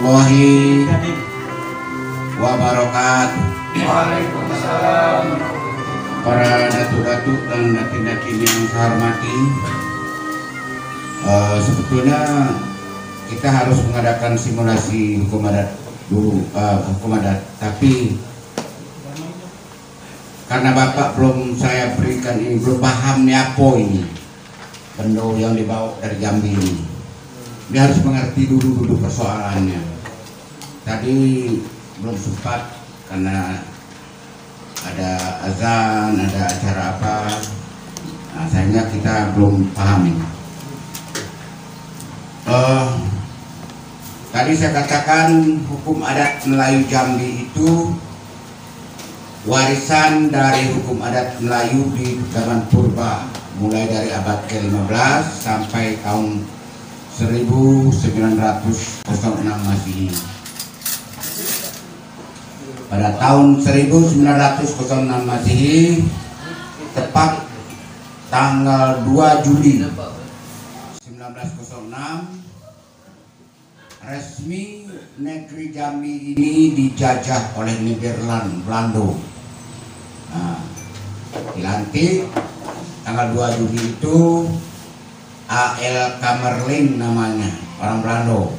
warahmatullahi wabarakatuh. Waalaikumsalam. Para datuk-datuk dan datin-datin yang saya hormati, sebetulnya kita harus mengadakan simulasi hukum adat dulu, tapi karena Bapak belum saya berikan ini, belum paham nih apa ini benda yang dibawa dari Jambi ini. Dia harus mengerti dulu persoalannya. Tadi belum sempat karena ada azan, ada acara apa, sehingga kita belum paham. Tadi saya katakan hukum adat Melayu Jambi itu warisan dari hukum adat Melayu di zaman purba, mulai dari abad ke-15 sampai tahun 1906 Masehi. Pada tahun 1906 Masehi, tepat tanggal 2 Juli 1906, resmi negeri Jambi ini dijajah oleh Nederland, Belanda. Dilantik tanggal 2 Juli itu A.L. Kamerlingh namanya, orang Belanda,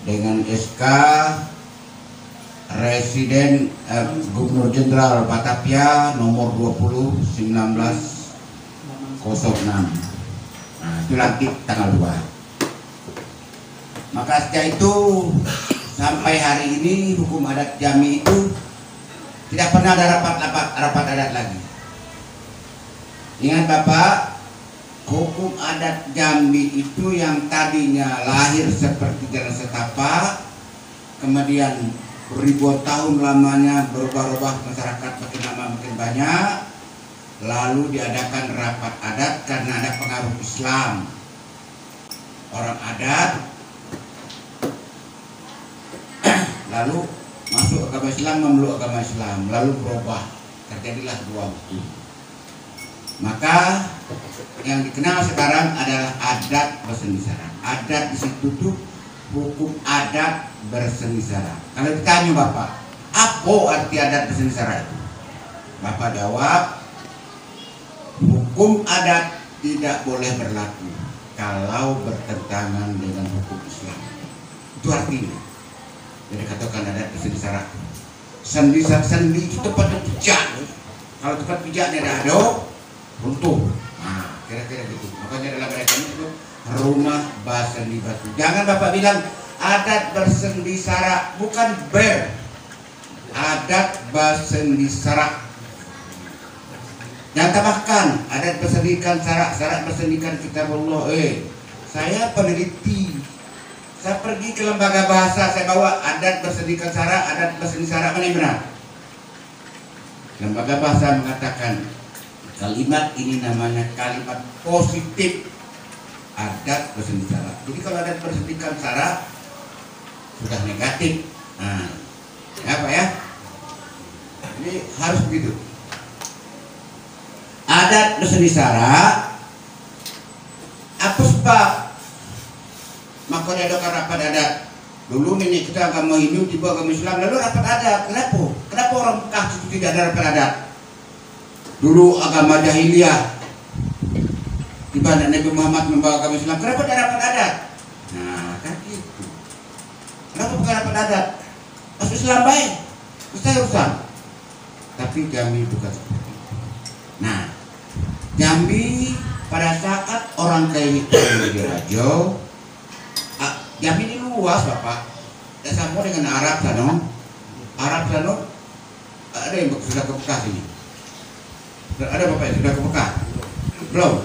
dengan SK Residen Gubernur Jenderal Batavia nomor 20 1906. Itu lantik tanggal 2. Maka sejak itu sampai hari ini hukum adat Jambi itu tidak pernah ada rapat adat lagi. Ingat Bapak, hukum adat Jambi itu yang tadinya lahir seperti jalan setapak, kemudian ribuan tahun lamanya berubah-ubah, masyarakat makin lama makin banyak, lalu diadakan rapat adat karena ada pengaruh Islam. Orang adat lalu masuk agama Islam, memeluk agama Islam, lalu berubah, terjadilah dua waktu. Maka yang dikenal sekarang adalah adat berseni sara. Adat di situ tuh hukum adat berseni sara. Kalau ditanya Bapak, apa arti adat berseni sara itu? Bapak jawab, hukum adat tidak boleh berlaku kalau bertentangan dengan hukum Islam. Itu artinya. Jadi katakan adat berseni sara. Sendi itu tempat pijak. Kalau tempat pijaknya ada, runtuh. Nah, kira-kira gitu. Makanya dalam mereka itu rumah bersendi batu. Jangan Bapak bilang adat bersendi sara, bukan ber. Adat bersendi sara. Jangan tambahkan adat bersendikan sara, sara bersendikan kitabullah. Saya peneliti. Saya pergi ke lembaga bahasa, saya bawa adat bersendikan sara, adat bersendi sara, mana yang benar? Lembaga bahasa mengatakan kalimat ini namanya kalimat positif, adat bersendi sara. Jadi kalau adat bersendikan sara sudah negatif. Nah, apa ya? Ini harus begitu. Adat bersendi sara, apa sebab? Maka diadakan rapat adat. Dulu nenek kita agama Hindu, tiba agama Islam, lalu rapat adat. Kenapa? Kenapa orang Mekah itu tidak ada rapat adat? Dulu agama jahiliyah, tiba Nabi Muhammad membawa agama Islam, kenapa tidak rapat adat? Nah, kan itu. Kenapa bukan rapat adat? Masuk Islam baik, selesai urusan. Tapi Jambi bukan seperti itu. Nah, Jambi pada saat orang kayak itu dirajo, Jambi ini luas Bapak, tidak sama dengan Arab sana. Arab sana ada yang sudah ke Mekah sini. Ada Bapak yang sudah ke Mekah? Belum?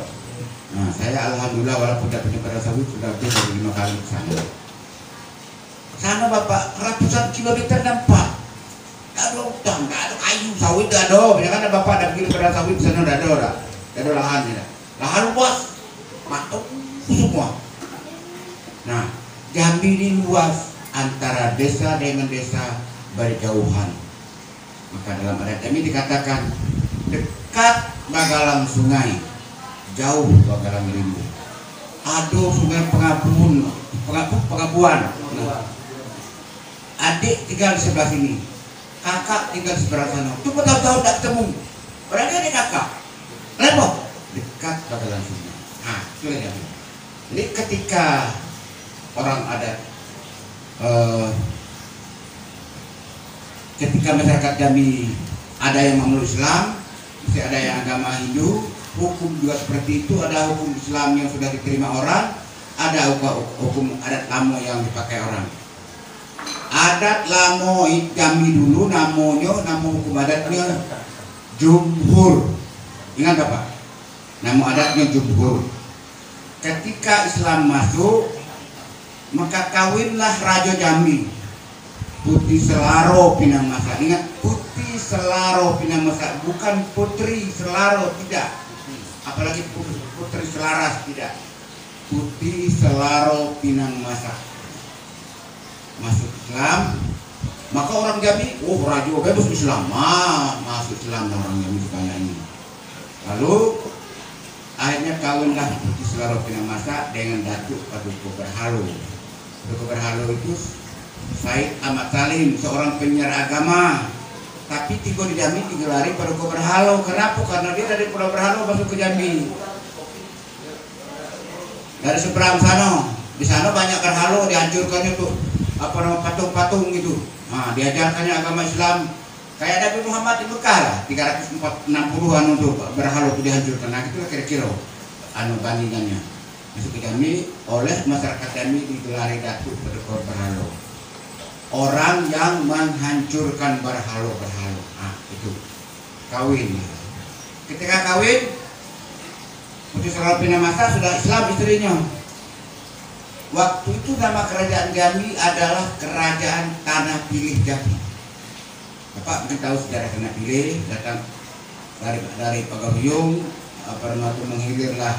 Nah, saya alhamdulillah walaupun tidak punya pada sawit sudah lebih dari 5 kali ke sana. Sana Bapak ratusan kilometer nampak. Tidak ada hutan, tidak ada kayu, sawit tidak ada. Biasanya ada Bapak ada begini pada sawit di sana tidak ada. Tidak ada lahan tidak. Lahan luas, matok semua. Nah, Jambi ini luas, antara desa dengan desa berjauhan. Maka dalam adat Jambi dikatakan dekat bagalang sungai, jauh bagalang rimbu. Ada sungai pengabuan. adik tinggal di sebelah sini, kakak tinggal di sebelah sana. Itu bertahun-tahun tidak ketemu. Berarti ada kakak. Repot. Dekat bakalan sunat. Nah, itu yang jadi. Jadi ketika orang adat, ketika masyarakat Jambi ada yang memeluk Islam, masih ada yang agama Hindu, hukum juga seperti itu. Ada hukum Islam yang sudah diterima orang, ada hukum adat lamo yang dipakai orang. Adat lamo Jambi dulu nama hukum adatnya jumhur. Ingat Bapak? Nama adatnya jumhur. Ketika Islam masuk, maka kawinlah Raja Jambi Putih Selaro Pinang Masa. Ingat, Putih Selaro Pinang Masa, bukan Putri Selaro, tidak. Apalagi Putri Selaras, tidak. Putih Selaro Pinang Masa masuk Islam. Maka orang Jambi, oh Raja bebas Islam, masuk Islam orang Jambi sebanyak ini. Lalu akhirnya kawinlah Putih Selaro Pinang Masa dengan Datuk Paduka Berhalo. Paduka Berhalo itu Said Ahmad Salim, seorang penyiar agama, tapi tiga di Jambi digelari Paduka Berhalo. Kenapa? Karena dia dari Pulau Berhalo masuk ke Jambi dari seberang sana. Di sana banyak berhalo, dihancurkan itu apa nama patung-patung gitu. Nah, diajarkannya agama Islam kayak Nabi Muhammad di Mekah lah, 360-an untuk berhalo itu dihancurkan. Nah, itulah kira-kira bandingannya. Masuk ke Jambi, oleh masyarakat Jambi digelari Datuk Paduka Berhalo. Orang yang menghancurkan berhalo-berhalo. Nah, itu kawin. Ketika kawin, Putih Selaro Pinang Masa sudah Islam istrinya. Waktu itu nama kerajaan Jambi adalah Kerajaan Tanah Pilih Jambi. Bapak mungkin tahu sejarah Tanah Pilih, datang dari Pagaruyung, itu menghilirlah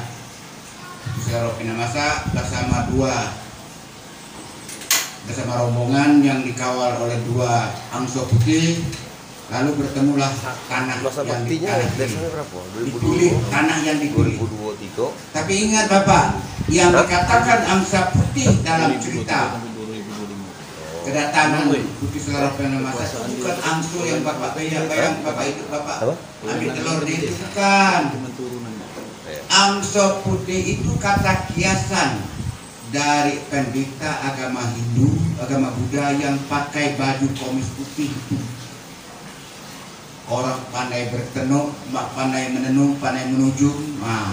Putih Selaro Pinang Masa bersama rombongan yang dikawal oleh dua angso putih. Lalu bertemulah tanah yang dipilih, tanah yang dipilih. Tapi ingat Bapak, yang dikatakan angsa putih dalam cerita kedatangan Putih Selaro Pinang Masa itu bukan angso yang Bapak bayang Bapak itu Bapak ambil telurnya, itu bukan. Angso putih itu kata kiasan dari pendeta agama Hindu, agama Buddha yang pakai baju komis putih. Orang pandai bertenung, pandai menenung, pandai menujung. Nah,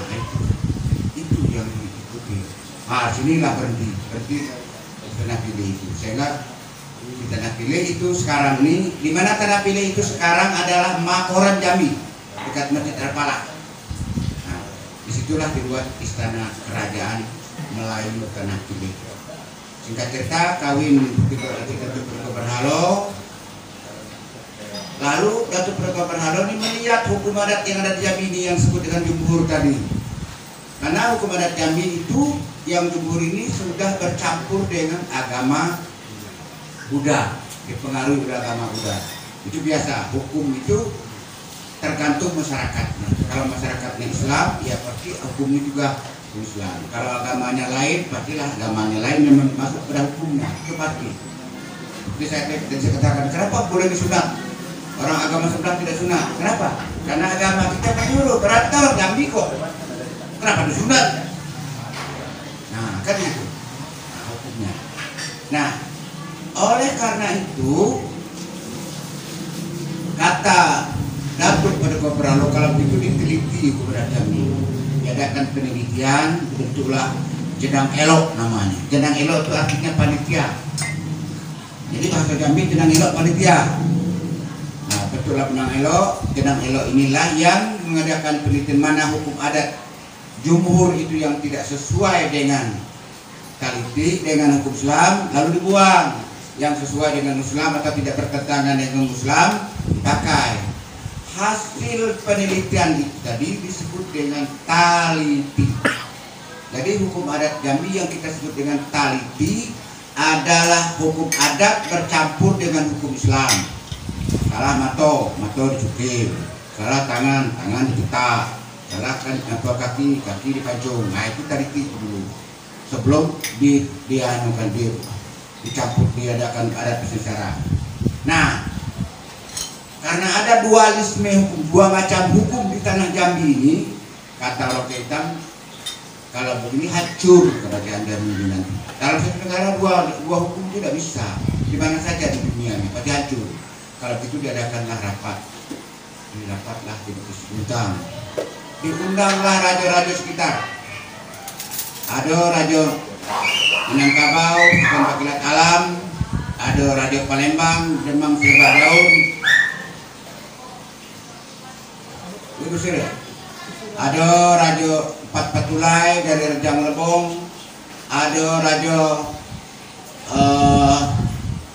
itu yang diikuti. Ah, sinilah berhenti Tanah Pilih itu. Sehingga di Tanah Pilih itu sekarang ini, di mana Tanah Pilih itu sekarang adalah Makoran Jambi, dekat Masjid Al-Falah. Nah, disitulah dibuat istana kerajaan Melayu Tanah Pilih. Singkat cerita, kawin Datuk Paduka Berhalo. Lalu Datuk Paduka Berhalo ini melihat hukum adat yang ada di Jambi ini yang disebut dengan jumhur tadi. Karena hukum adat Jambi itu yang jumhur ini sudah bercampur dengan agama Buddha, dipengaruhi oleh agama Buddha. Itu biasa, hukum itu tergantung masyarakat. Nah, kalau masyarakatnya Islam, ya pasti hukumnya juga Islam. Kalau agamanya lain, pastilah agamanya lain yang masuk pada hukumnya. Itu pasti. Jadi saya katakan, kenapa boleh disunat? Orang agama sebelah tidak sunat. Kenapa? Karena agama kita menyuruh. Berarti orang Jambi kok. Kenapa disunat? Nah, kan itu. Nah, hukumnya. Nah, oleh karena itu, kata Datuk Paduka Berhalo, kalau itu diteliti kepada Jambi. Diadakan penelitian, bentuklah Jenang Elok namanya. Jenang Elok itu artinya panitia. Jadi bahasa Jambi Jenang Elok panitia. Nah, betullah Jenang Elok inilah yang mengadakan penelitian mana hukum adat jumhur itu yang tidak sesuai dengan taliti, dengan hukum Islam, lalu dibuang. Yang sesuai dengan Islam atau tidak bertentangan dengan Islam dipakai. Hasil penelitian itu tadi disebut dengan taliti. Jadi hukum adat Jambi yang kita sebut dengan taliti adalah hukum adat bercampur dengan hukum Islam. Salah mato dicukir. Salah tangan dicetak. Salah kaki dipancung. Nah, itu taliti dulu. Sebelum dianukan dicampur diadakan adat secara. Nah, karena ada dualisme hukum, dua macam hukum di tanah Jambi ini, kata Loke Hitam, kalau begini hancur kerajaan Jambi ini nanti. Dalam satu negara dua hukum tidak bisa, di mana saja di dunia ini pasti hancur. Kalau itu diadakanlah rapat, dirapatlah di Bukit Bintang, diundanglah raja-raja sekitar. Ada raja Minangkabau, bukan Bagilat Alam, ada raja Palembang, Demang Serba Daun, ada raja Empat Patulai dari Rejang Lebong, ada raja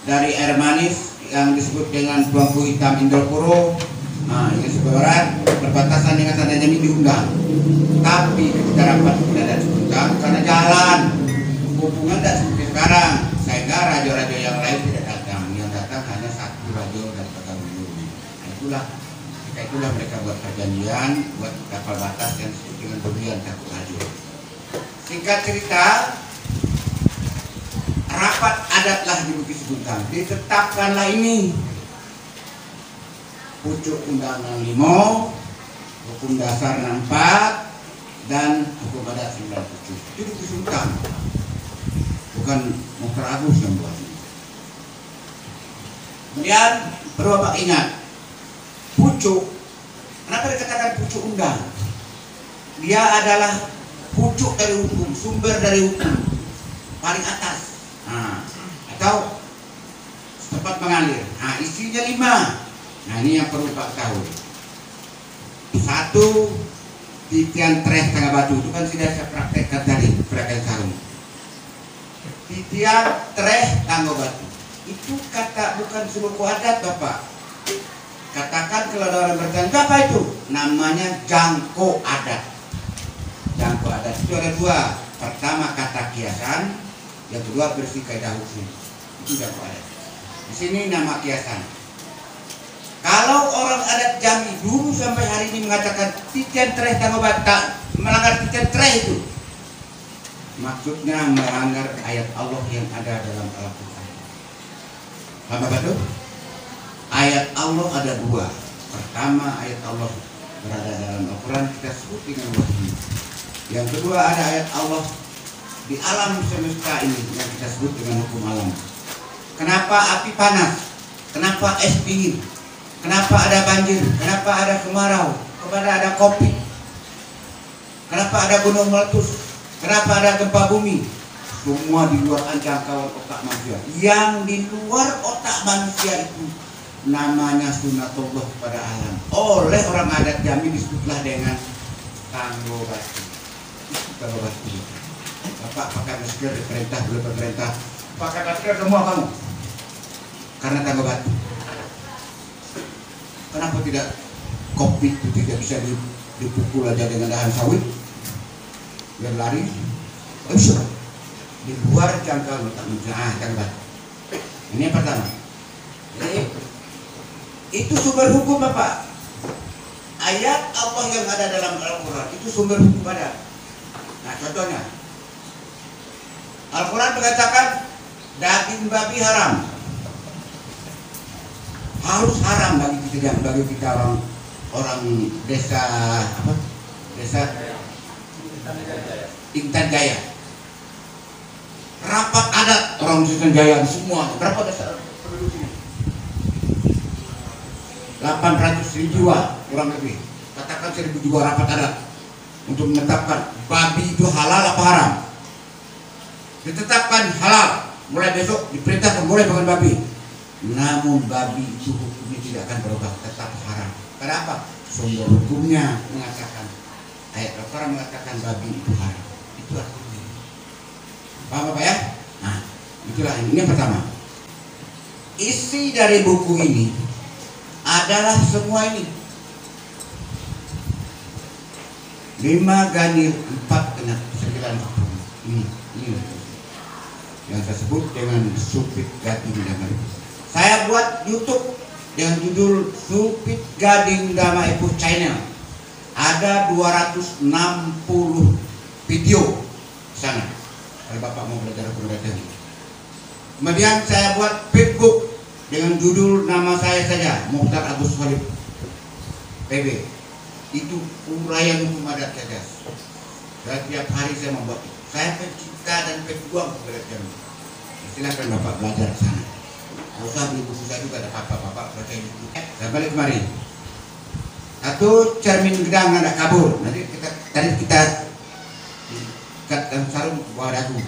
dari Air Manis yang disebut dengan Tuanku Hitam Indropuro. Nah, ini sebarat berbatasan dengan Tanah Jambi diundang. Tapi ketika rapat tidak ada diundang karena jalan hubungan tidak seperti sekarang, sehingga raja-raja yang lain tidak datang. Yang datang hanya satu raja dari Pekanbaru. Nah, itulah mereka buat perjanjian, buat kapal batas yang disebut dengan Berlian Takut Raja. Singkat cerita, rapat adatlah di Bukit Bintang. Ditetapkanlah ini pucuk undangan 5, hukum dasar 64, dan hukum adat 97. Itu di Bukit Bintang, bukan Mukhtar Agus yang buat. Kemudian perlu Bapak ingat, pucuk, kenapa dikatakan pucuk undang? Dia adalah pucuk dari hukum, sumber dari hukum paling atas. Nah, atau tempat mengalir. Nah, isinya 5. Nah, ini yang perlu Pak tahu. 1, titian treh tangga batu, itu kan sudah saya praktekkan tadi, praktek sarung. Titian treh tangga batu itu kata bukan suku adat Bapak. Katakan kalau ada orang bertanya, apa itu? Namanya jangko adat. Jangko adat itu ada 2. Pertama kata kiasan, yang kedua bersih kaidah hukum. Itu jangko adat. Di sini nama kiasan. Kalau orang adat Jambi dulu sampai hari ini mengatakan titian treh tanggobat, melanggar titian treh itu, maksudnya melanggar ayat Allah yang ada dalam Al-Quran. Apa betul? Ayat Allah ada 2. Pertama, ayat Allah berada dalam Al-Quran, kita sebut dengan wahyu. Yang kedua, ada ayat Allah di alam semesta ini yang kita sebut dengan hukum alam. Kenapa api panas? Kenapa es dingin? Kenapa ada banjir? Kenapa ada kemarau? Kenapa ada COVID? Kenapa ada gunung meletus? Kenapa ada gempa bumi? Semua di luar jangkauan otak manusia. Yang di luar otak manusia itu namanya sunatullah pada alam. Oleh orang adat Jambi disebutlah dengan tanggo batu. Tanggo batu. Bapak pakai masker diperintah, belum pemerintah pakai masker semua kamu. Karena tanggo batu. Kenapa tidak COVID itu tidak bisa dipukul aja dengan dahan sawit biar lari? Bisa. Di luar jangkauan otak manusia. Tanggo batu. Ini yang pertama. Jadi itu sumber hukum Bapak. Ayat Allah yang ada dalam Al-Quran itu sumber hukum ada. Nah contohnya Al-Quran mengatakan daging babi haram. Harus haram bagi kita orang desa apa? Desa Intan Jaya. Rapat adat orang Intan Jaya semua. Berapa desa penduduk ini? 800.000 jiwa kurang lebih. Katakan 1.000 jiwa rapat adat untuk menetapkan babi itu halal apa haram. Ditetapkan halal, mulai besok diperintahkan boleh makan babi. Namun babi itu hukumnya tidak akan berubah, tetap haram. Kenapa? Sumber hukumnya mengatakan, ayat Al-Quran mengatakan babi itu haram. Itu artinya. Paham Bapak ya? Nah, itulah ini yang pertama. Isi dari buku ini adalah semua ini. 5 ganjil 4 kena 9 hukum. Ini yang saya sebut dengan Supit Gading Dama. Saya buat YouTube dengan judul Supit Gading Dama Ibu Channel. Ada 260 video di sana. Kalau Bapak mau belajar hukum gading. Kemudian saya buat Facebook dengan judul nama saya saja, Mukhtar Agus Khalid PB. Itu uraian hukum adat Cadas. Dan tiap hari saya membuat itu. Saya pencipta dan pejuang kepada Cermin. Silakan Bapak belajar ke sana. Nggak usah beli buku saya juga, ada Bapak baca buku. Saya balik kemari. Satu, Cermin Gedang Nanda Kabur. Nanti tadi kita ikatkan sarung bawah dagu.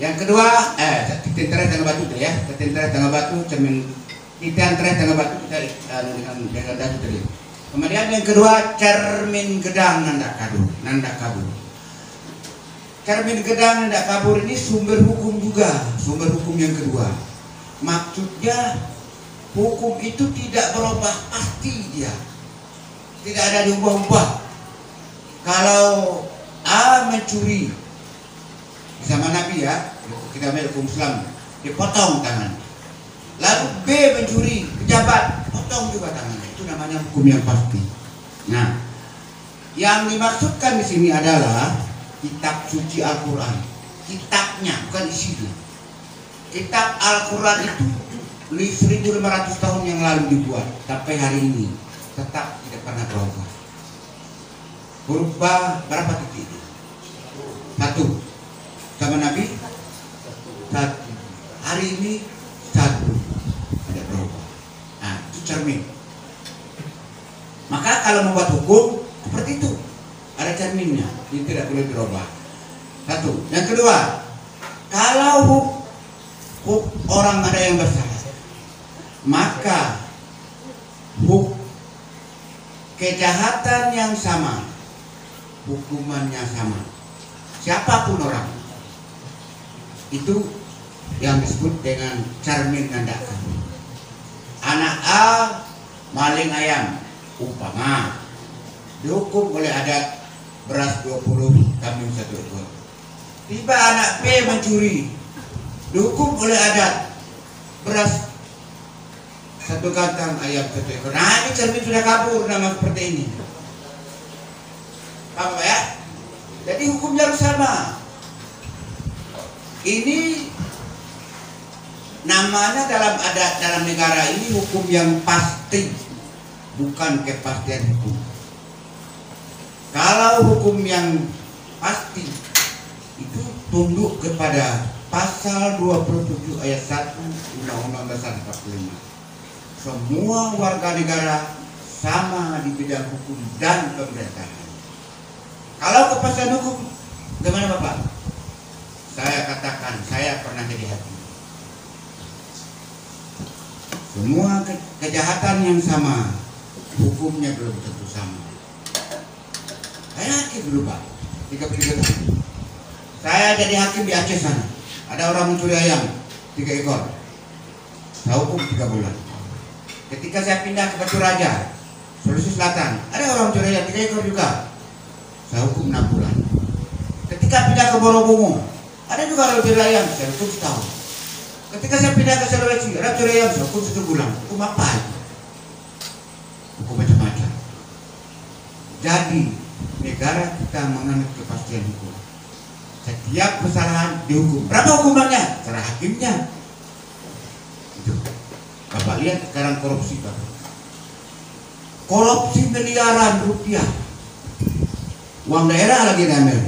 Yang kedua, Titian Teres Tengah Batu tadi ya. Titian Teres Tengah Batu, Cermin Titian Teres Tengah Batu kita dengan dagu tadi. Kemudian yang kedua, Cermin Gedang Nanda Kabur. Cermin Gedang Nanda Kabur ini sumber hukum juga, sumber hukum yang kedua. Maksudnya hukum itu tidak berubah, pasti dia. Tidak ada diubah-ubah. Kalau A mencuri di zaman Nabi ya, kita ambil hukum Islam, dipotong tangan. Lalu B mencuri, pejabat, potong juga tangannya. Itu namanya hukum yang pasti. Nah, yang dimaksudkan di sini adalah kitab suci Al-Quran. Kitabnya, bukan isinya. Kitab Al-Quran itu 1500 tahun yang lalu dibuat sampai hari ini tetap tidak pernah berubah. Berubah berapa titik? Satu. Sama Nabi satu. Hari ini satu. Ada berubah. Nah, itu cermin. Maka kalau membuat hukum seperti itu, ada cerminnya, ini tidak boleh berubah. Satu. Yang kedua, kalau orang ada yang bersalah, maka kejahatan yang sama, hukumannya sama. Siapapun orang, itu yang disebut dengan cermin Nanda Kabur. Anak A maling ayam, umpama, dihukum oleh adat beras 20, kambing 1 ekor. Tiba anak B mencuri, dihukum oleh adat beras 1 kantang, ayam 1 ekor. Nah, ini cermin sudah kabur, nama seperti ini. Paham ya? Jadi hukumnya harus sama. Ini namanya dalam adat, dalam negara ini hukum yang pasti, bukan kepastian hukum. Kalau hukum yang pasti itu tunduk kepada pasal 27 ayat 1 Undang-Undang Dasar 45. Semua warga negara sama di bidang hukum dan pemerintahan. Kalau kepastian hukum, gimana Bapak? Saya katakan, saya pernah jadi hakim. Semua kejahatan yang sama, hukumnya belum tentu sama. Saya hakim dulu Pak, 33 tahun. Saya jadi hakim di Aceh sana. Ada orang mencuri ayam 3 ekor. Saya hukum 3 bulan. Ketika saya pindah ke Batu Raja, Sulawesi Selatan, ada orang mencuri ayam 3 ekor juga. Saya hukum 6 bulan. Ketika pindah ke Borobungo, ada juga orang mencuri ayam, saya hukum setahun. Ketika saya pindah ke Sulawesi, ada mencuri ayam, saya hukum 1 bulan. Hukum apa itu? Hukum macam-macam. Jadi negara kita menganut kepastian hukum. Setiap kesalahan dihukum. Berapa hukumannya? Terserah hakimnya. Itu. Bapak lihat sekarang korupsi Bapak. Korupsi miliaran rupiah. Uang daerah lagi diambil.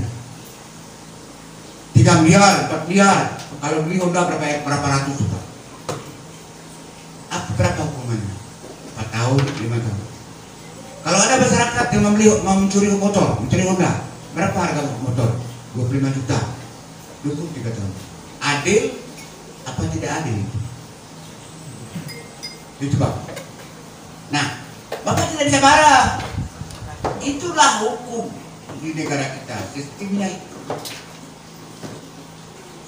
3 miliar, 4 miliar. Kalau beli Honda berapa ratus Pak? Berapa hukumannya? 4 tahun, 5 tahun. Kalau ada masyarakat yang mencuri motor, mencuri Honda, berapa harga motor? 25 juta. Hukum 3 tahun. Adil apa tidak adil? Itu Pak. Nah, Bapak tidak bisa marah. Itulah hukum di negara kita, sistemnya itu.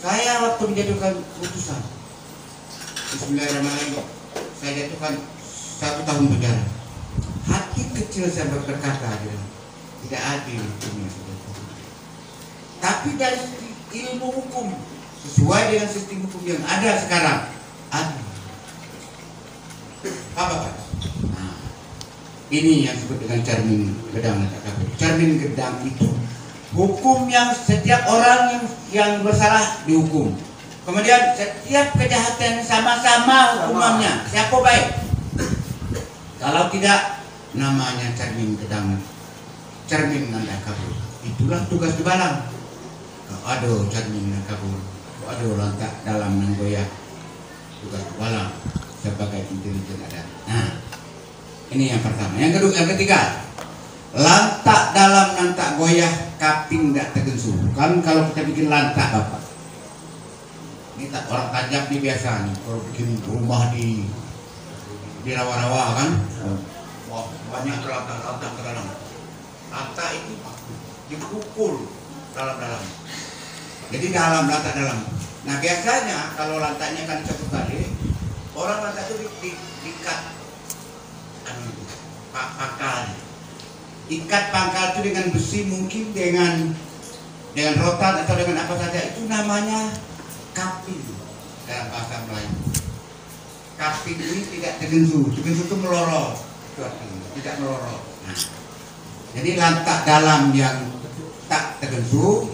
Saya waktu menjatuhkan putusan, Bismillahirrahmanirrahim, saya jatuhkan 1 tahun penjara. Hakim kecil saya berkata, tidak adil hukumnya. Tapi dari ilmu hukum, sesuai dengan sistem hukum yang ada sekarang, adil. Apa Pak? Nah, ini yang disebut dengan cermin gedang. Cermin gedang itu hukum yang setiap orang yang bersalah dihukum. Kemudian setiap kejahatan sama-sama hukumannya. Siapa baik? Kalau tidak, namanya cermin kedang, cermin nanda kabur. Itulah tugas di balang. Aduh cermin nanda kabur, aduh lantak dalam nanggoyak. Tugas di balang sebagai intelijen ada. Nah, ini yang pertama. Yang kedua, yang ketiga, lantak dalam nantak goyah kaping tidak tegensu. Kan kalau kita bikin lantak bapak, ini tak orang tajam nih biasa nih. Kalau bikin rumah di rawa-rawa kan, wah banyak lantak ke dalam. Lantak itu dipukul dalam-dalam. Jadi dalam lantak dalam. Nah biasanya kalau lantaknya kan satu kali, orang lantak itu diikat pangkal. Ikat pangkal itu dengan besi, mungkin dengan rotan atau dengan apa saja, itu namanya kaping dalam bahasa Melayu. Kaping ini tidak tegensu itu melorot, tidak melorot. Nah, jadi lantak dalam yang tak tegensu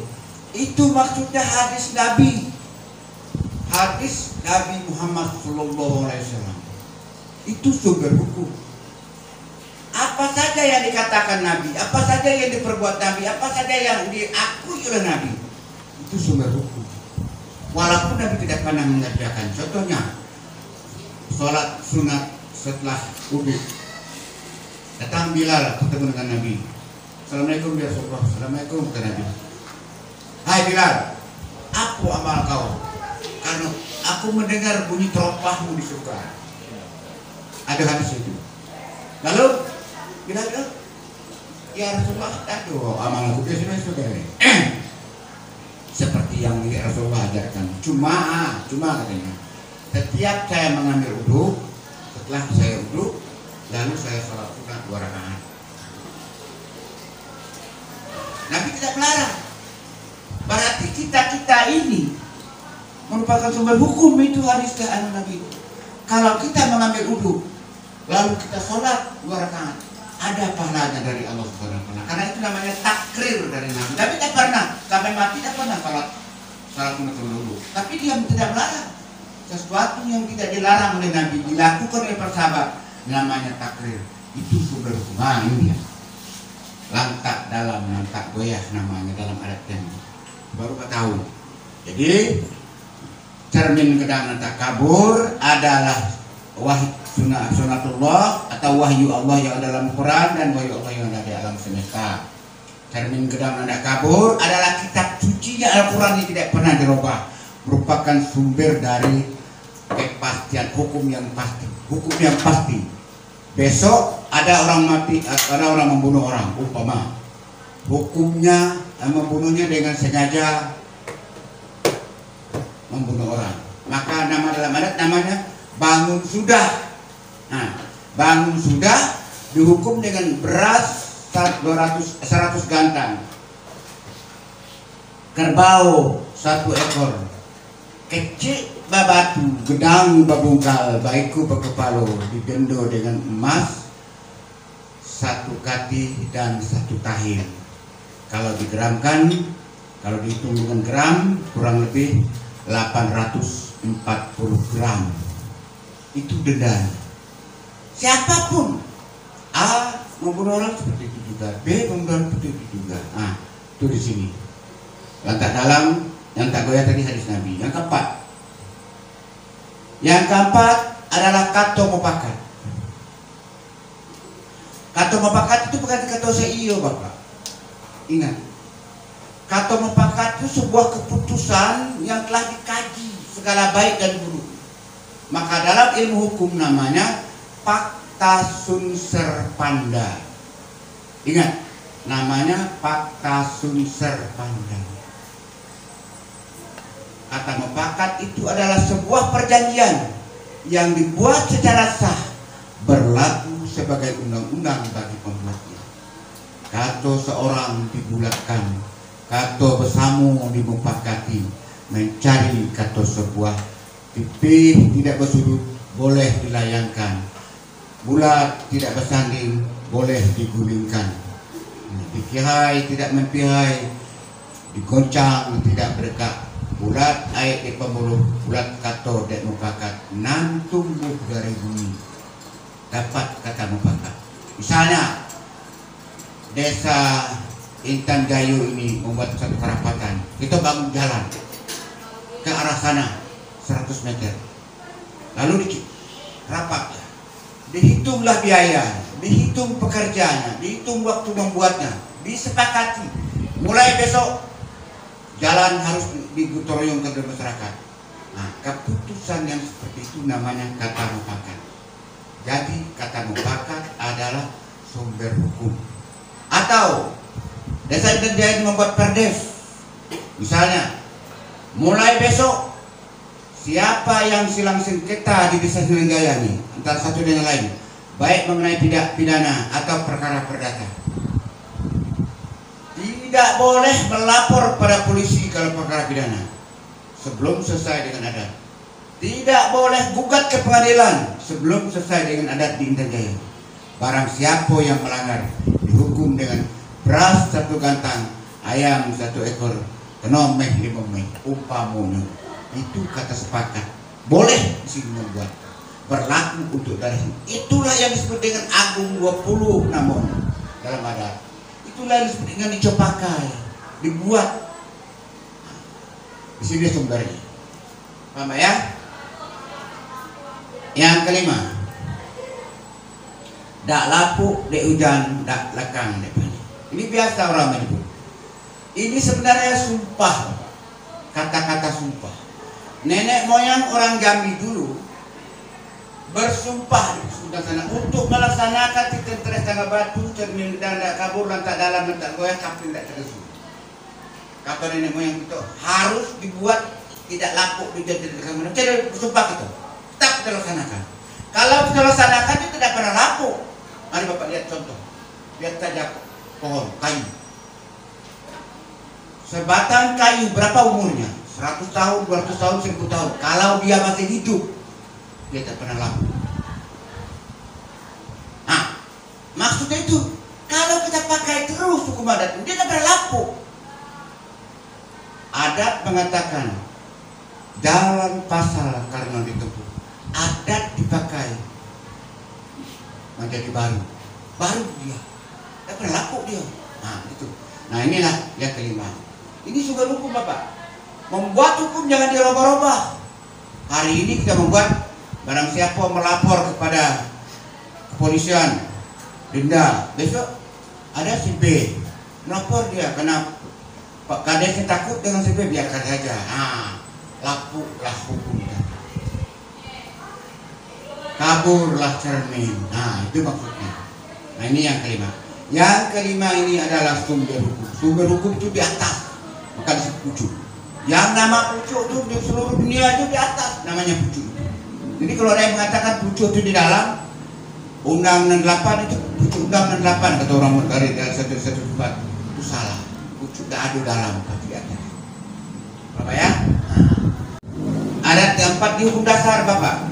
itu maksudnya hadis Nabi Muhammad SAW. Itu sumber hukum. Apa saja yang dikatakan Nabi, apa saja yang diperbuat Nabi, apa saja yang diakui oleh Nabi, itu sumber hukum. Walaupun Nabi tidak pernah mengerjakan. Contohnya, sholat sunat setelah wudhu. Datang Bilal ketemu dengan Nabi. Assalamualaikum ya Rasulullah. Assalamualaikum kata Nabi. Hai Bilal, apa amal kau? Karena aku mendengar bunyi teropahmu di surga. Ada hadis itu. Lalu Bilal bilang, ya Rasulullah, aduh amal aku sudah ini. Seperti yang Rasulullah ajarkan. Cuma katanya, setiap saya mengambil wudhu, setelah saya wudhu, lalu saya sholat sunat 2 rakaat. Nabi tidak melarang. Berarti kita ini merupakan sumber hukum itu hadis Nabi. Kalau kita mengambil wudhu, lalu kita sholat 2 rakaat, ada pahalanya dari Allah Subhanahu wa taala. Karena itu namanya takrir dari Nabi. Tapi tidak pernah sampai mati tidak pernah sholat sunat dulu. Tapi dia tidak melarang. Sesuatu yang tidak dilarang oleh Nabi dilakukan oleh para sahabat, namanya takrir. Itu sumber hukum. Nah, ini ya. Lantak dalam, lantak goyah namanya dalam adat yang baru kita tahu. Jadi cermin kedang lantak kabur adalah wahyu sunatullah atau wahyu Allah yang ada dalam Quran dan wahyu Allah yang ada di alam semesta. Cermin kedang nanda kabur adalah kitab sucinya Al-Quran yang tidak pernah dirubah, merupakan sumber dari kepastian hukum yang pasti. Besok ada orang mati, ada orang membunuh orang, umpama hukumnya membunuhnya dengan sengaja membunuh orang, maka nama dalam adat namanya bangun sudah. Nah, bangun sudah dihukum dengan beras 100 gantang, kerbau 1 ekor, kecil babatu, gedang babungkal, baiku bekepalo, digendo dengan emas 1 kati dan 1 tahil. Kalau digramkan, kalau dihitung dengan gram, kurang lebih 840 gram. Itu denda. Siapapun, A membunuh orang seperti itu juga, B membunuh orang seperti itu juga. Nah, itu di sini. Lantak dalam, yang tak goyah tadi hadis Nabi. Yang keempat adalah kato mupakat. Kato mupakat itu bukan kato seiyo bapak. Ingat, kato mupakat itu sebuah keputusan yang telah dikaji segala baik dan buruk. Maka dalam ilmu hukum namanya fakta sunser panda. Ingat, namanya fakta sunser panda. Kata mupakat itu adalah sebuah perjanjian yang dibuat secara sah, berlaku sebagai undang-undang bagi pembuatnya. Kato seorang dibulatkan, kato bersama dimupakati, mencari kato sebuah pipih tidak bersudut boleh dilayangkan, bulat tidak bersanding boleh digulingkan, dipihai tidak mempihai, digoncang tidak bergerak, Bulat air di pembuluh, bulat kato dek mupakat, nan tumbuh dari bumi, dapat kata mupakat. Misalnya desa Intan Gayo ini membuat satu kerapatan, kita bangun jalan ke arah sana 100 meter, lalu rapat, dihitunglah biaya, dihitung pekerjaannya, dihitung waktu membuatnya, disepakati mulai besok jalan harus digotong ke masyarakat. Nah, keputusan yang seperti itu namanya kata mufakat. Jadi kata mufakat adalah sumber hukum. Atau desa Intan membuat perdes, misalnya mulai besok siapa yang silang sengketa di desa Selenggaya ini antara satu dengan lain, baik mengenai pidana atau perkara perdata, tidak boleh melapor pada polisi kalau perkara pidana sebelum selesai dengan adat. Tidak boleh gugat ke pengadilan sebelum selesai dengan adat di Intan Jaya. Barang siapa yang melanggar dihukum dengan beras 1 gantang, ayam 1 ekor, kena meh 5 meh, umpamanya. Itu kata sepakat. Boleh di sini membuat berlaku untuk daerah. Itulah yang disebut dengan Agung 20 namun dalam adat. Itulah disebut dengan dicopakai, dibuat. Di sini sumbernya. Paham ya? Yang kelima, dak lapuk, dek hujan, dak lekang, dek pani. Ini biasa orang menyebut. Ini sebenarnya sumpah, kata-kata sumpah. Nenek moyang orang Jambi dulu bersumpah di sebelah sana untuk melaksanakan titik teres tangga batu cermin dan tak kabur lantak dalam lantak goyah kapin tak terus. Kata nenek moyang itu harus dibuat tidak lapuk dijadikan mana. Jadi bersumpah itu tetap kita laksanakan. Kalau kita laksanakan itu tidak pernah lapuk. Mari Bapak lihat contoh. Lihat saja pohon kayu. Sebatang kayu berapa umurnya? 100 tahun, 200 tahun, 1000 tahun. Kalau dia masih hidup, dia tak pernah lapuk. Nah, maksudnya itu kalau kita pakai terus hukum adat, dia tak pernah lapuk. Adat mengatakan dalam pasal karena ditempuh, adat dipakai menjadi baru dia, tak pernah lapuk dia. Nah itu. Nah inilah yang kelima. Ini sumber hukum Bapak. Membuat hukum jangan dirubah-rubah. Hari ini kita membuat, barang siapa melapor kepada kepolisian denda, besok ada si B melapor dia karena Pak Kades takut dengan si B, biarkan saja. Lapuklah hukumnya, kaburlah cermin. Nah itu maksudnya. Nah ini yang kelima. Yang kelima ini adalah sumber hukum. Sumber hukum itu di atas, bukan di pucuk. Yang nama pucuk itu di seluruh dunia itu di atas, namanya pucuk. Jadi kalau ada yang mengatakan pucuk itu di dalam Undang-Undang 68 itu pucuk Undang-Undang 68 kata orang dari satu tempat itu salah. Pucuk tidak ada dalam, tapi di atas. Bapak ya? Adat keempat di hukum dasar Bapak.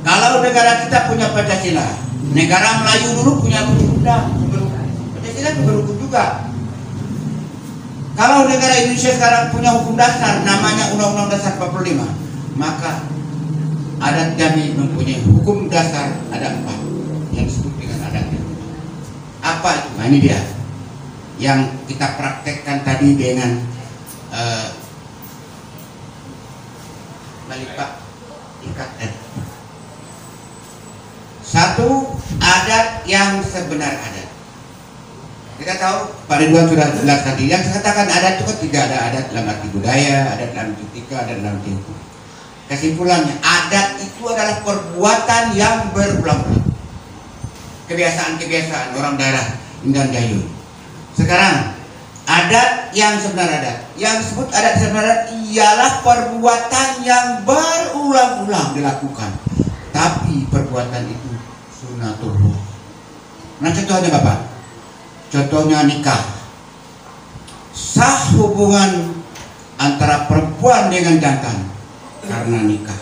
Kalau negara kita punya Pancasila, negara Melayu dulu punya undang-undang. Pancasila juga hukum juga. Kalau negara Indonesia sekarang punya hukum dasar namanya Undang-Undang Dasar 45, maka adat Jambi mempunyai hukum dasar ada 4 yang disebut dengan adat. Apa itu? Nah ini dia yang kita praktekkan tadi dengan melipat ikat. Satu, adat yang sebenar adat. Kita tahu Pak Ridwan sudah jelas tadi. Yang saya katakan adat itu kan tidak ada adat dalam arti budaya, adat dalam arti etika, adat dalam arti hukum. Kesimpulannya, adat itu adalah perbuatan yang berulang-ulang. Kebiasaan-kebiasaan orang daerah Intan Jaya. Sekarang, adat yang sebenar adat. Yang disebut adat sebenar adat ialah perbuatan yang berulang-ulang dilakukan. Tapi perbuatan itu sunatullah. Nah contohnya Bapak. Contohnya nikah. Sah hubungan antara perempuan dengan jantan karena nikah.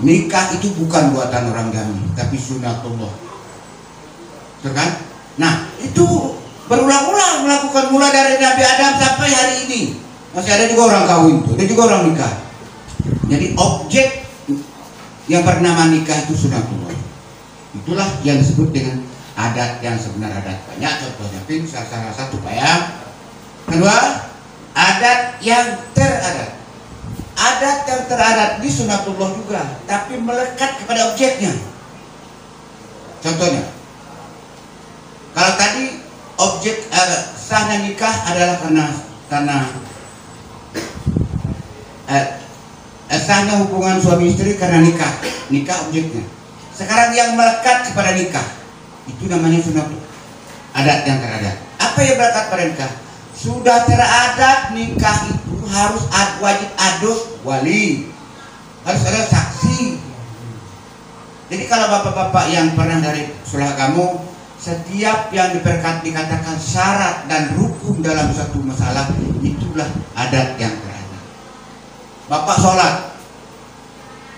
Nikah itu bukan buatan orang Jambi, tapi sunatullah. Betul kan? Nah, itu berulang-ulang melakukan, mulai dari Nabi Adam sampai hari ini. Masih ada juga orang kawin tuh, ada juga orang nikah. Jadi objek yang bernama nikah itu sunatullah. Itulah yang disebut dengan adat yang sebenar. Adat banyak contohnya, salah satu Pak ya. Kedua, adat yang teradat. Adat yang teradat di sunatullah juga, tapi melekat kepada objeknya. Contohnya, kalau tadi objek sahnya nikah adalah karena sahnya hubungan suami istri karena nikah objeknya. Sekarang yang melekat kepada nikah itu namanya sunatullah, adat yang teradat. Apa yang melekat pada nikah? Sudah teradat nikah itu harus wajib adus wali, harus ada saksi. Jadi kalau bapak-bapak yang pernah dari sulah kamu, setiap yang dikatakan syarat dan rukun dalam satu masalah, itulah adat yang teradat. Bapak sholat,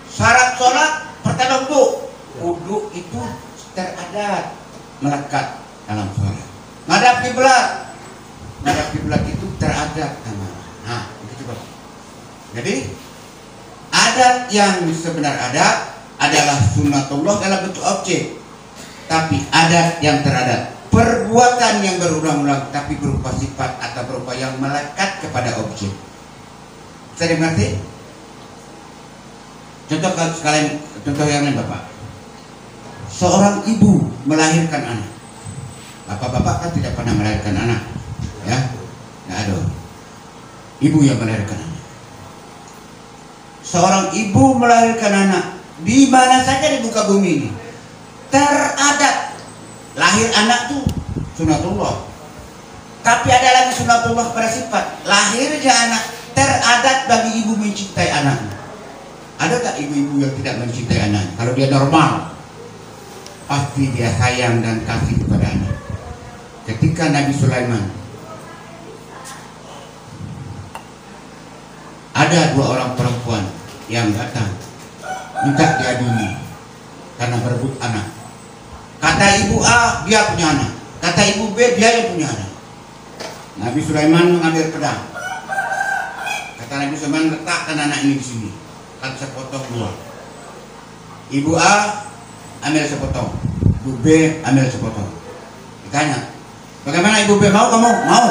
syarat sholat pertama wudu itu teradat, melekat dalam sholat. Ngadap kiblat itu teradat namanya. Nah, begitu Bapak. Jadi adat yang sebenar adat adalah sunatullah dalam bentuk objek, tapi adat yang teradat perbuatan yang berulang-ulang tapi berupa sifat atau berupa yang melekat kepada objek. Saya mengerti? Contoh yang lain Bapak. Seorang ibu melahirkan anak. Bapak-bapak kan tidak pernah melahirkan anak, ya? Nggak ada. Ibu yang melahirkan anak. Seorang ibu melahirkan anak di mana saja di muka bumi ini, teradat lahir anak tuh sunatullah. Tapi ada lagi sunatullah pada sifat lahirnya anak, teradat bagi ibu mencintai anaknya. Ada tak ibu-ibu yang tidak mencintai anak? Kalau dia normal, pasti dia sayang dan kasih kepada anak. Ketika Nabi Sulaiman, ada 2 orang perempuan yang datang minta diadili karena berebut anak. Kata ibu A, dia punya anak. Kata ibu B, dia yang punya anak. Nabi Sulaiman mengambil pedang. Kata Nabi Sulaiman, letakkan anak ini di sini, akan sepotong 2. Ibu A ambil sepotong, ibu B ambil sepotong. Ditanya, bagaimana ibu B? Mau kamu? Mau.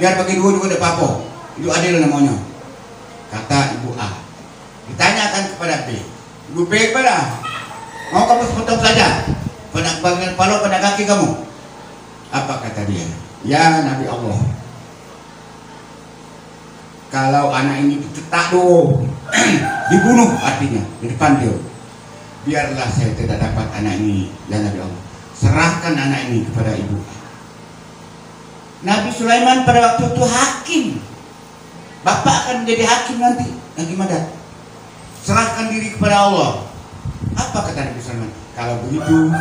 Biar bagi 2 juga ada papo. Itu adil namanya. Kata ibu A. Ditanyakan kepada B, ibu B pada, mau kamu sepotong saja pada bagian kepala, pada kaki kamu? Apa kata dia? Ya Nabi Allah, kalau anak ini ditetak dibunuh, artinya di depan dia, biarlah saya tidak dapat anak ini. Ya Nabi Allah, serahkan anak ini kepada ibu. Nabi Sulaiman pada waktu itu hakim. Bapak akan menjadi hakim nanti gimana? Serahkan diri kepada Allah. Apa kata Nabi Sulaiman? Kalau begitu,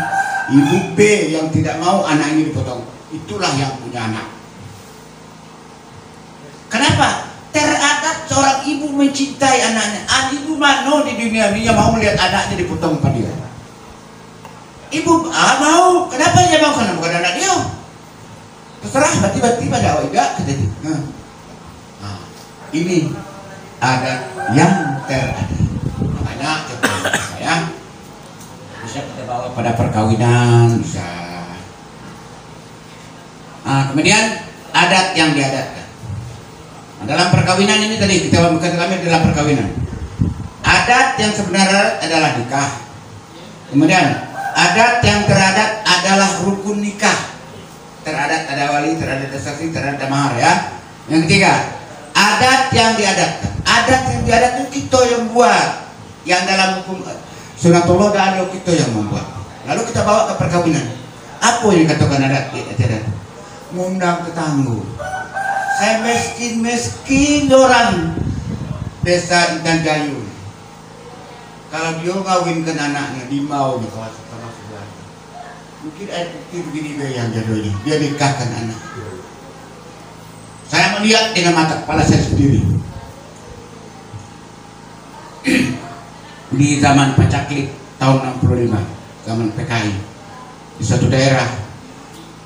ibu B yang tidak mau anak ini dipotong, itulah yang punya anak. Kenapa? Teradat seorang ibu mencintai anaknya. Ibu mana di dunia ini yang mau melihat anaknya dipotong pada dia? Ibu mau. Kenapa dia mau? Karena bukan anak dia. Terserah, tiba-tiba ada awak kata dia. Ini adat yang teradat. Makanya contohnya saya bisa kita bawa pada perkawinan, bisa. Kemudian adat yang diadatkan. Dalam perkawinan ini tadi kita bukan dalam perkawinan. Adat yang sebenarnya adalah nikah. Kemudian adat yang teradat adalah rukun nikah. Teradat ada wali, teradat ada saksi, teradat ada mahar ya. Yang ketiga, adat yang diadatkan. Adat yang diadatkan kita yang buat. Yang dalam hukum sunatullah ada kita yang membuat. Lalu kita bawa ke perkawinan. Apa yang dikatakan adat? Ngundang tetangga. Saya miskin orang desa Intan Jayu. Kalau dia ngawinkan anaknya di mau di kawasan sebelah, mungkin begini dia yang jodohnya, dia nikahkan anak. Saya melihat dengan mata kepala saya sendiri di zaman pacaklik tahun 65, zaman PKI di suatu daerah.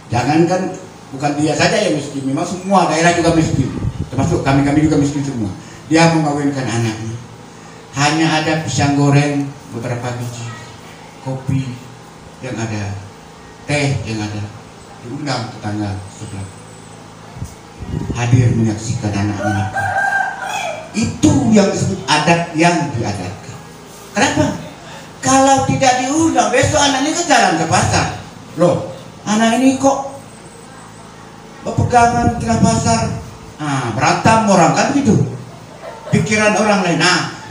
Jangankan Bukan dia saja yang miskin, memang semua daerah juga miskin, termasuk kami juga miskin semua. Dia mengawinkan anaknya, hanya ada pisang goreng beberapa biji, kopi yang ada, teh yang ada, diundang tetangga sebelah hadir menyaksikan anaknya nikah. Itu yang disebut adat yang diadatkan. Kenapa? Kalau tidak diundang, besok anak ini ke jalan ke pasar. Loh, anak ini kok berpegangan di tengah pasar? Berantem orang, kan begitu pikiran orang lain.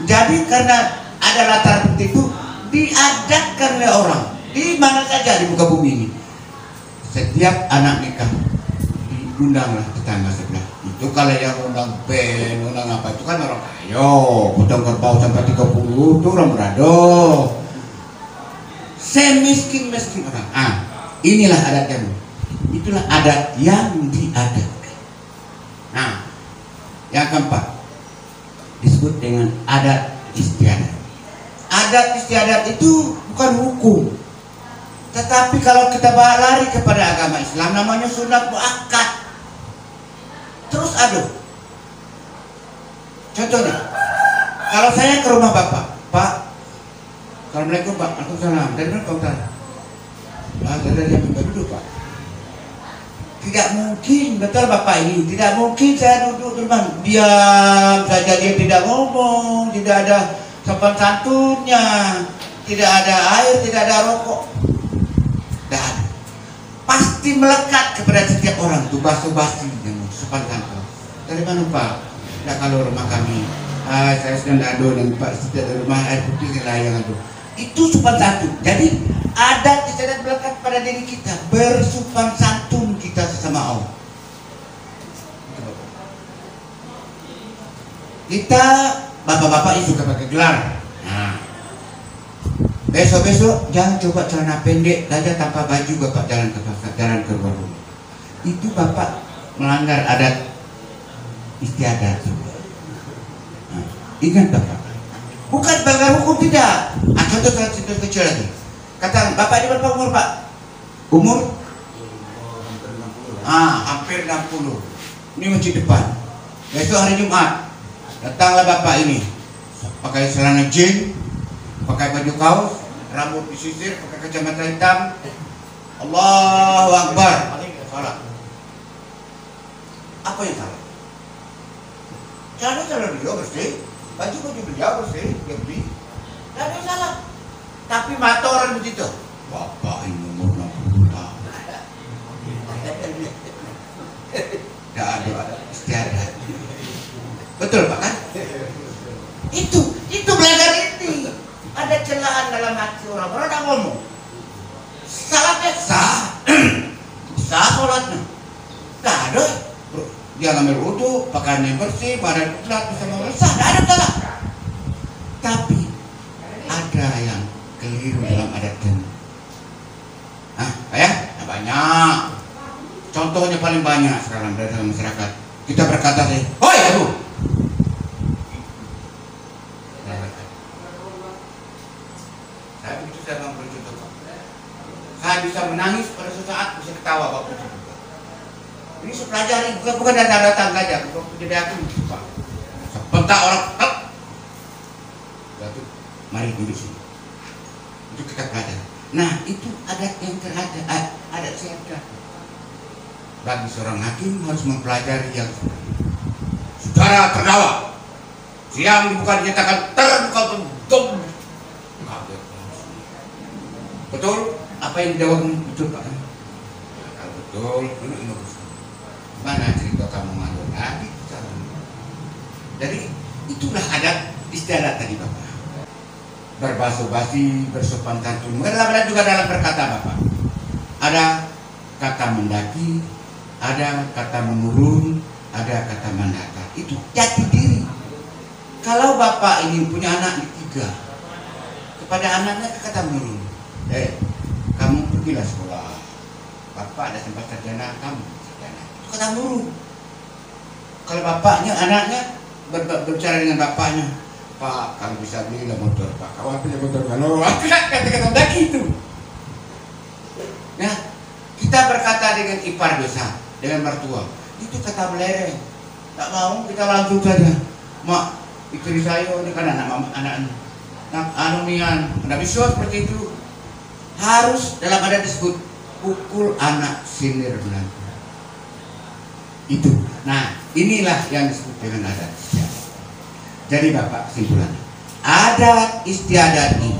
Jadi karena ada latar seperti itu, diadatkan oleh orang di mana saja di muka bumi ini. Setiap anak nikah diundanglah tetangga sebelah. Itu kalau yang undang band, undang apa itu kan orang kaya, potong kerbau sampai 30 itu orang berado. Semiskin orang. Inilah adatnya. Itulah adat yang diadatkan. Yang keempat disebut dengan adat istiadat. Adat istiadat itu bukan hukum, tetapi kalau kita lari kepada agama Islam namanya sunat muakkad. Terus contohnya, kalau saya ke rumah bapak, Pak, assalamualaikum Pak, waalaikumsalam, dari mana Pak Ustaz? Dari yang duduk Pak. Tidak mungkin, betul bapak ini, tidak mungkin saya duduk di rumah diam saja, dia tidak ngomong, tidak ada sopan santunnya, tidak ada air, tidak ada rokok, tidak ada. Pasti melekat kepada setiap orang itu basa-basi dan sopan santun. Dari mana Pak? Nah, kalau rumah kami, saya sedang ado dan Pak tidak ada rumah air putih yang ado. Itu sopan santun. Jadi adat istiadat melekat pada diri kita, bersopan santun kita sesama Allah. Kita bapak-bapak ini suka pakai gelar. Besok-besok jangan coba celana pendek saja tanpa baju bapak jalan ke pasar, jalan ke luar rumah. Itu bapak melanggar adat istiadat. Ingat bapak, bukan melanggar hukum, tidak. Contoh kecil lagi. Kata bapak ini berapa umur Pak? Umur? Hampir 60. Ini masjid depan. Besok hari Jumat, datanglah bapak ini pakai celana jeans, pakai baju kaos, rambut disisir, pakai kacamata hitam. Allahu Akbar. Salah. Apa yang salah? Celana beliau bersih, baju beliau bersih, dia beli. Tidak ada yang salah. Tapi mata orang begitu. Bapak ini umur 60 tahun. Tidak ada istiadat. Betul Pak kan? Itu belajar ini. Ada celahan dalam hati orang. Orang tidak ngomong. Salatnya sah. Sah sholatnya. Tidak ada. Dia ngambil wudhu, pakaiannya bersih, badan putlat, bisa ngomong sah. Tidak ada salah. Tapi ada yang keliru dalam adat ini. Banyak. Contohnya paling banyak sekarang dalam masyarakat. Kita berkata sih, "Hoi kamu." Saya begitu saya mengambil contoh Pak. Saya bisa menangis pada suatu saat, bisa ketawa Pak. Ini saya pelajari, bukan datang saja, bukan jadi aku Pak. Sebentar orang, mari duduk sini. Itu kita pelajari. Nah, itu adat yang terada, adat istiadat. Bagi seorang hakim harus mempelajari yang saudara terdakwa siang dibuka dinyatakan terbuka bentuk. Betul? Apa yang dijawab betul Pak? Kalau betul, mana cerita kamu malu lagi? Jadi itulah adat istiadat tadi Bapak. Berbasa-basi, bersopan santun. Ada juga dalam perkata Bapak. Ada kata mendaki, ada kata menurun, ada kata mendata. Itu jati diri. Kalau Bapak ini punya anak tiga, kepada anaknya kata menurun. Kamu pergilah sekolah. Bapak ada tempat sarjana, kamu sarjana. Itu kata menurun. Kalau bapaknya, anaknya berbicara dengan bapaknya, Pak, kalau bisa belilah motor, Pak. Kawan punya motor, kalau kata-kata mendaki itu. Nah, kita berkata dengan ipar dosa, dengan mertua. Itu kata belereng. Tak mau, kita langsung saja. Mak, istri saya ini kan anak anumian, tidak bisa seperti itu. Harus dalam adat disebut pukul anak sinir menantu. Itu. Nah, inilah yang disebut dengan adat istiadat. Jadi Bapak, kesimpulannya, adat istiadat ini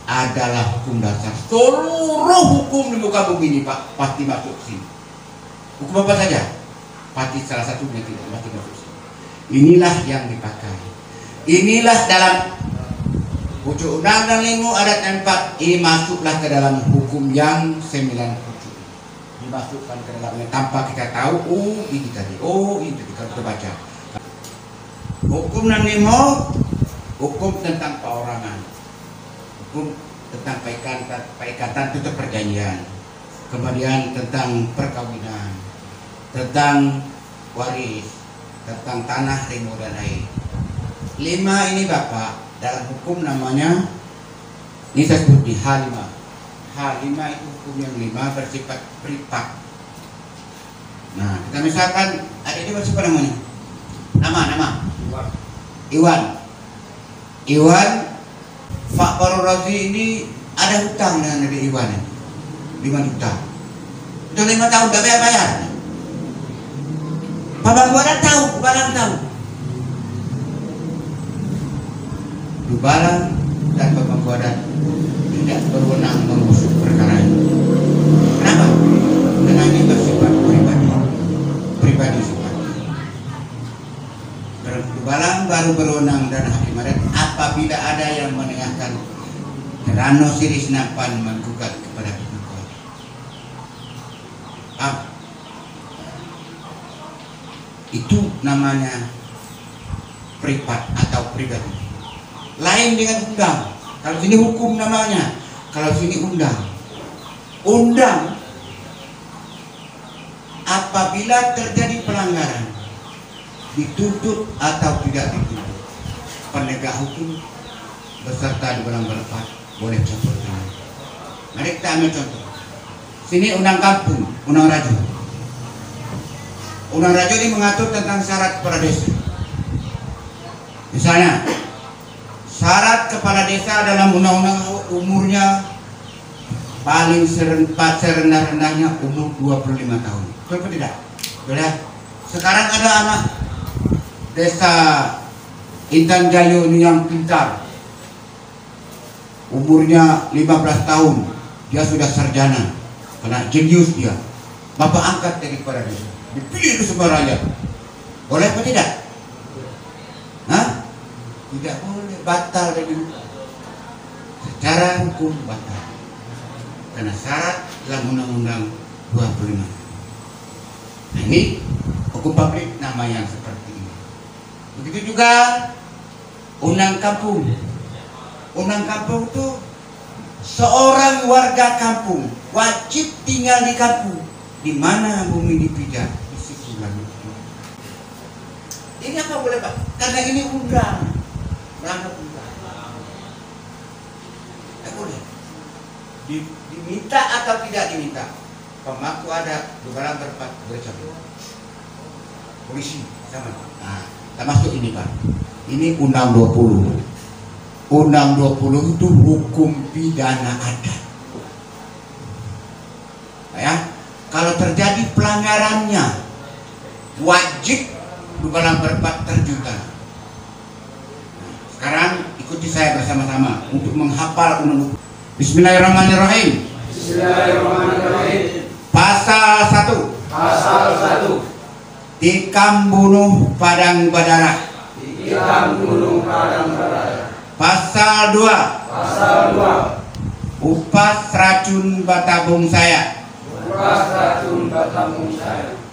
adalah hukum dasar. Seluruh hukum di muka bumi ini Pak pasti masuk sini. Hukum apa saja? Pasti salah satunya tidak pasti masuk sini. Inilah yang dipakai. Inilah dalam Pucuk Undang-Undang 5 Adat 4 ini masuklah ke dalam hukum yang 9 pucuk. Dimasukkan ke dalamnya tanpa kita tahu. Oh ini tadi. Oh ini tadi kalau kita baca. Hukum 5 hukum tentang perorangan. Hukum tentang paikatan tutup perjanjian. Kemudian tentang perkawinan, tentang waris, tentang tanah, rimba dan air. 5 ini Bapak dalam hukum namanya, ini saya sebut di H5. H5 itu hukum yang 5 bersifat privat. Nah, kita misalkan ada ini siapa namanya? Nama. Iwan. Pak Farul Razi ini ada hutang dengan dari Iwan ini. 5 juta. Udah 5 tahun gak bayar. Pak Balang tahu. Dubalang dan Bapak Badan tidak berwenang mengusut perkara ini. Kenapa? Karena ini bersifat pribadi sifatnya. Dubalang baru berwenang dan hakim adat apabila ada yang menengahkan Rano Sirisnapan menggugat kepada Pemkot. Itu namanya privat atau pribadi. Lain dengan undang. Kalau sini hukum namanya, kalau sini undang. Undang apabila terjadi pelanggaran, dituntut atau tidak dituntut, penegak hukum beserta Dubalang berempat boleh campur tangan. Mari kita ambil contoh. Sini undang kampung, undang raja. Undang raja ini mengatur tentang syarat kepala desa. Misalnya, syarat kepala desa dalam undang-undang umurnya paling serendah-rendahnya umur 25 tahun. Betul atau tidak? Betul. Sekarang ada anak desa Intan Jaya ini yang pintar. Umurnya 15 tahun. Dia sudah sarjana. Karena jenius dia. Bapak angkat dari kepala desa. Dipilih ke semua rakyat. Boleh atau tidak? Hah? Tidak boleh, batal dari secara hukum batal karena syarat dalam undang-undang 25. Nah ini hukum publik nama yang seperti ini. Begitu juga undang kampung. Undang kampung itu seorang warga kampung wajib tinggal di kampung di mana bumi dipijak di situ langit. Ini apa boleh Pak? Karena ini undang. Melanggar undang. Tidak boleh. Diminta atau tidak diminta. Pemangku ada Dubalang berempat bercabut. Polisi sama. Nah, kita masuk ini Pak. Ini Undang 20. Undang 20 itu hukum pidana adat. Ya, kalau terjadi pelanggarannya wajib Dubalang berempat terjuta. Sekarang ikuti saya bersama-sama untuk menghafal undang-undang. Bismillahirrahmanirrahim. Pasal 1. Tikam bunuh padang berdarah. Pasal 2. Upas racun batabung saya.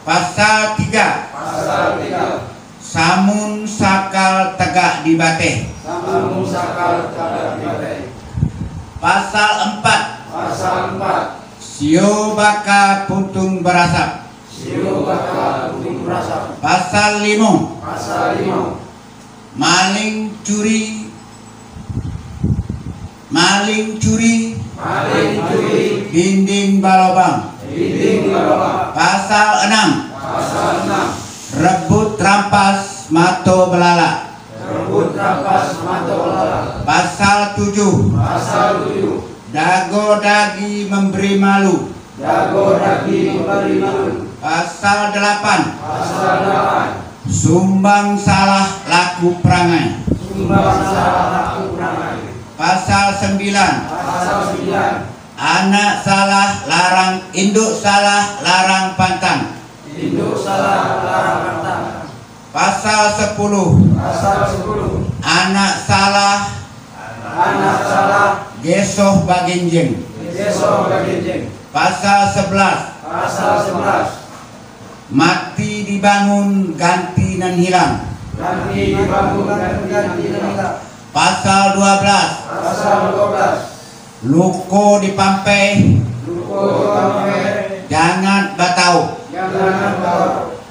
Pasal 3. Samun sakal tegak di bateh. Pasal 4. Sio baka puntung berasap. Pasal 5. Maling curi. Dinding balobang. Pasal 6. Pasal 6. Rebut rampas mato belala. Rebut rampas mato belala. Pasal 7. Pasal 7. Dago dagi memberi malu. Dago dagi memberi malu. Pasal 8. Pasal 8. Sumbang salah laku perangai. Sumbang salah laku perangai. Pasal 9. Pasal 9. Anak salah larang, induk salah larang pantang. Induk salah larang pantang. Pasal 10. Pasal 10. Anak salah Anak salah gesoh baginjeng. gesoh baginjeng. Pasal 11. Pasal 11. Mati dibangun ganti nan hilang. Ganti dibangun ganti hilang. Pasal 12. Pasal 12. Luko dipampai Luko dipamer. jangan batau. Jangan tahu.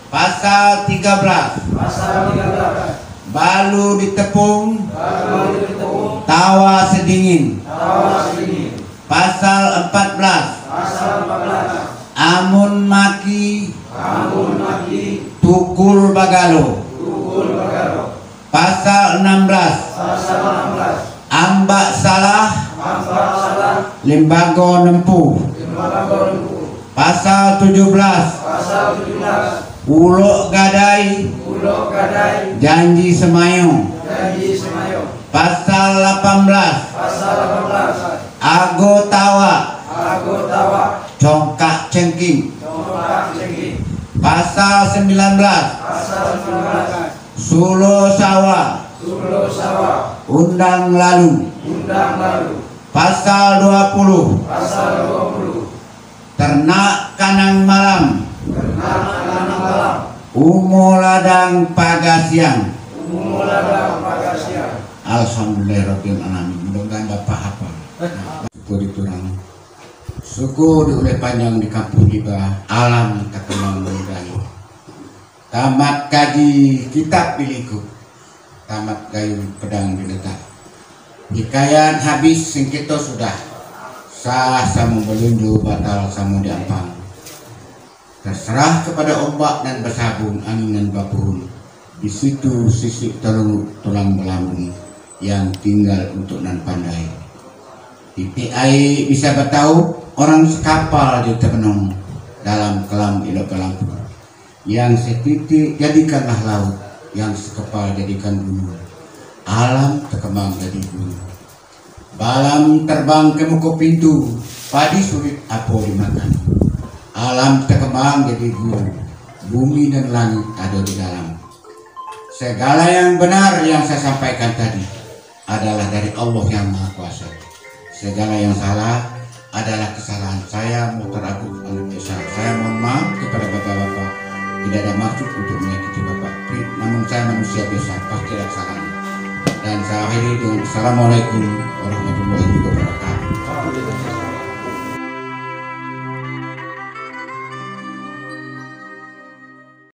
Pasal 13. Pasal 13. Balu ditepung Baru ditepung. tawa sedingin. Tawa sedingin. Pasal 14. Pasal 14. Amun maki Amun maki tukul bagalo. tukul bagaro. Pasal 16. Pasal 16. Ambak salah Ambak salah lembaga nempuh. lembaga lembu. Pasal 17. Pasal 17. Ulok gadai Pulau gadai janji semayong. janji semayo. Pasal 18. Pasal 18. Ago tawa Aku tawa congkak cengking. tongkak cengi. Pasal 19. Pasal 19. Sulo sawa Pulau sawah undang lalu. undang lalu. Pasal 20. Pasal 20. Ternak kanang malam Ternak kanang malam. umo ladang pagasiang. Umum ladang pagasian. Alhamdulillahirabbil alamin. Mudah-mudahan Bapak hafal. Syukur diturang. Syukur oleh panjang di kampung Liba alam tak kenal mengayu. Tamat kaji kitab biliku. Tamat gayung pedang diletak. Hikayat habis singkito sudah. Sah samu belundu batal samu diampang. Terserah kepada ombak dan bersabung angin dan bapun. Di situ sisik tulang belambung yang tinggal untuk nan pandai. Titik air bisa bertahu orang sekapal di terbenung dalam kelam ilok kelampu. Yang setitik jadikanlah laut, yang sekepal jadikan gunung. Alam terkembang jadi gunung. Balam terbang ke muka pintu, padi sulit apa dimakan. Alam terkembang jadi gunung, bumi dan langit ada di dalam. Segala yang benar yang saya sampaikan tadi adalah dari Allah yang Maha Kuasa. Segala yang salah adalah kesalahan saya, Muhtar Agung Anandesa. Saya mohon maaf kepada bapak-bapak. Tidak ada maksud untuk menyakiti bapak. Namun saya manusia biasa, pasti ada kesalahan. Dan saya akhiri dengan Assalamualaikum warahmatullahi wabarakatuh.